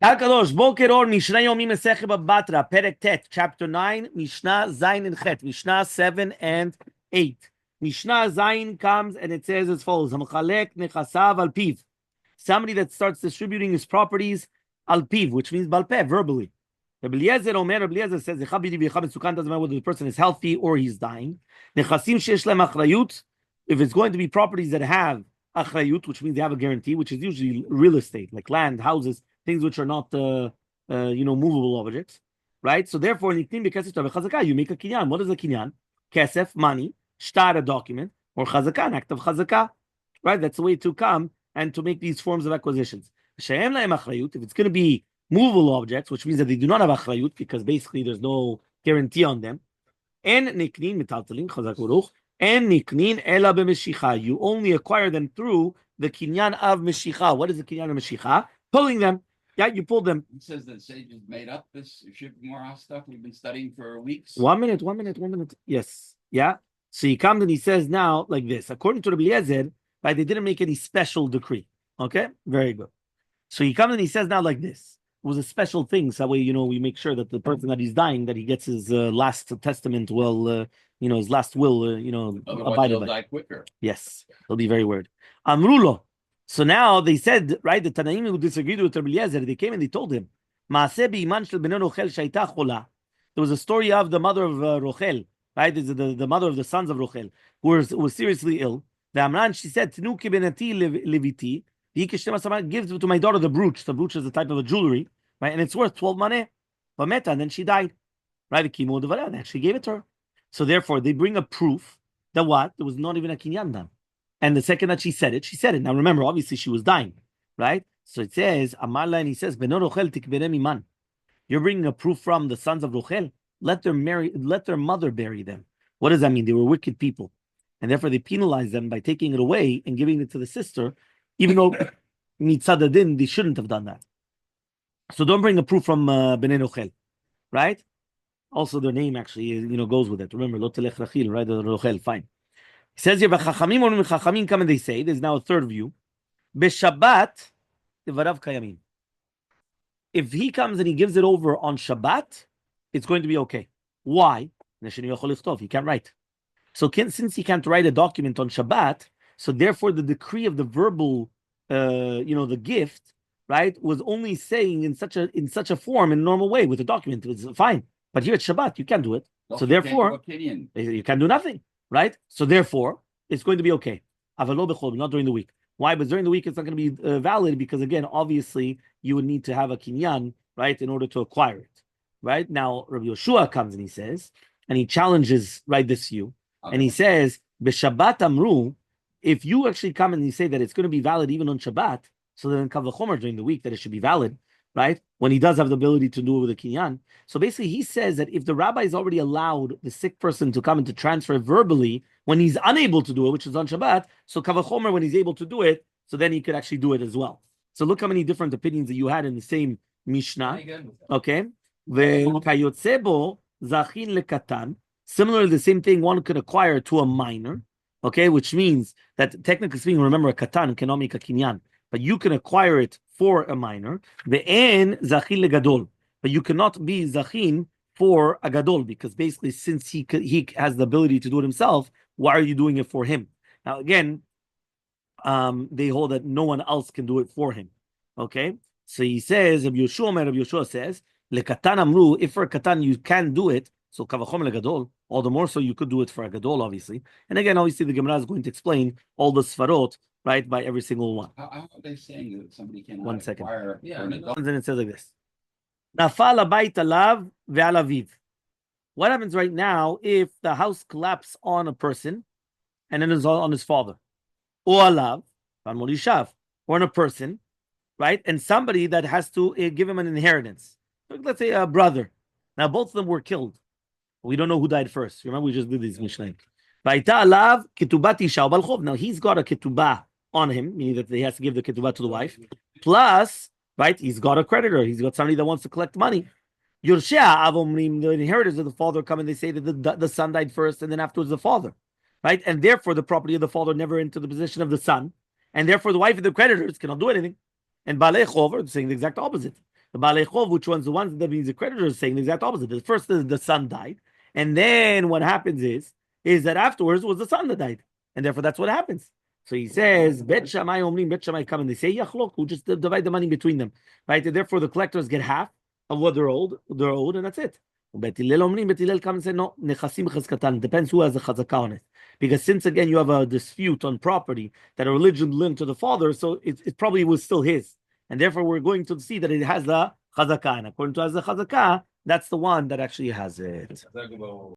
Kadosh, Boker Or, Mishna Yomi, Masechet Batra, Perek Tet, chapter 9, Mishnah Zayin and Chet, Mishnah 7 and 8. Mishnah Zayin comes and it says as follows: Hamchalek nechasav al piv. Somebody that starts distributing his properties al piv, which means balpeh, verbally. Rabbi Eliezer says, doesn't matter whether the person is healthy or he's dying. Nechasim sheyesh lehem achrayut, if it's going to be properties that have achrayut, which means they have a guarantee, which is usually real estate, like land, houses, things which are not, movable objects, right? So therefore, you make a kinyan. What is a kinyan? Kesef, money, shtar, a document, or chazakah, an act of chazakah, right? That's the way to come and to make these forms of acquisitions. If it's going to be movable objects, which means that they do not have achrayut, because basically there's no guarantee on them, and niknin metaltalin chazak uruch, and niknin ela b'meshicha. You only acquire them through the kinyan of meshicha. What is the kinyan of meshicha? Pulling them. Yeah, you pulled them. He says that sages made up this Shivmorah stuff we've been studying for weeks. 1 minute. Yes. Yeah. So he comes and he says now like this. According to Rabbi Eliezer, right, they didn't make any special decree. Okay? Very good. So he comes and he says now like this. It was a special thing. So that way, we make sure that the person that he's dying, that he gets his last testament, his last will, abided by. Die quicker. Yes. It'll be very weird. Amrulo. So now they said, right, the Tanaim who disagreed with Rabbi Eliezer, they came and they told him, there was a story of the mother of Rochel, right? This is the mother of the sons of Rochel, who was seriously ill. The Amran, she said, give to my daughter the brooch. The brooch is a type of a jewelry, right? And it's worth 12 money. And then she died. Right? They actually gave it to her. So therefore, they bring a proof that what? There was not even a kinyan done. And the second that she said it. Now remember, obviously she was dying, right? So it says, Amarla, and he says, you're bringing a proof from the sons of Rochel. Let their mother bury them. What does that mean? They were wicked people. And therefore they penalize them by taking it away and giving it to the sister, even though mitzad din, they shouldn't have done that. So don't bring a proof from Bnei Rochel, right? Also their name actually, goes with it. Remember, Lo Telech Rachil, right? Rochel, fine. It says here, Chachamim come and they say, there's now a third view. B'Shabbat, Tivarav Kayamim. If he comes and he gives it over on Shabbat, it's going to be okay. Why? He can't write. So since he can't write a document on Shabbat, so therefore the decree of the verbal, the gift, right, was only saying in such a form, in a normal way with a document. It was fine. But here at Shabbat, you can't do it. So therefore, you can't do nothing. Right? So therefore, it's going to be okay. Not during the week. Why? But during the week, it's not going to be valid because, again, obviously, you would need to have a kinyan, right, in order to acquire it. Right? Now, Rabbi Yoshua comes and he says, and he challenges, right, this view. Okay. And he says, B'Shabbat Amru, if you actually come and you say that it's going to be valid even on Shabbat, so then Kav Chomer during the week that it should be valid, right? When he does have the ability to do it with a kinyan. So basically, he says that if the rabbi is already allowed the sick person to come and to transfer verbally when he's unable to do it, which is on Shabbat, so Kav Chomer when he's able to do it, so then he could actually do it as well. So look how many different opinions that you had in the same Mishnah. Okay. Similarly, the same thing one could acquire to a minor. Okay, which means that technically speaking, remember a katan cannot make a kinyan, but you can acquire it for a minor. Ve'en zachin legadol, but you cannot be zachin for a gadol because basically, since he has the ability to do it himself, why are you doing it for him? Now again, they hold that no one else can do it for him. Okay, so he says, Rabbi Yoshua says, lekatan amru, if for a katan you can do it, so kavachom legadol, all the more so you could do it for a gadol, obviously. And again, obviously the Gemara is going to explain all the svarot, right, by every single one. How are they saying that somebody can One second. acquire? Yeah, and it says like this. Nafal abayit alav ve'alaviv. What happens right now if the house collapses on a person and then it's on his father? Or alav, or on a person, right? And somebody that has to give him an inheritance. Let's say a brother. Now both of them were killed. We don't know who died first. Remember, we just did this Mishnah. Now he's got a ketubah on him, meaning that he has to give the ketubah to the wife. Plus, right, he's got a creditor. He's got somebody that wants to collect money. The inheritors of the father come and they say that the son died first and then afterwards the father. Right? And therefore the property of the father never into the possession of the son. And therefore the wife and the creditors cannot do anything. And Balei Chov are saying the exact opposite. The Balei Chov, which one's the ones that means the creditor is saying the exact opposite. The first the son died, and then what happens is that afterwards was the son that died, and therefore that's what happens. So he says, Bet Shammai Omrim, Bet Shammai come and they say Yachlok, we'll just divide the money between them, right? And therefore the collectors get half of what they're owed, and that's it. Bet Hillel Omrim, Bet Hillel come and say no, Nechasim Chazkatan. Depends who has the chazakah on it, because since again you have a dispute on property that a religion linked to the father, so it probably was still his. And therefore, we're going to see that it has the chazakah. And according to the chazakah, that's the one that actually has it.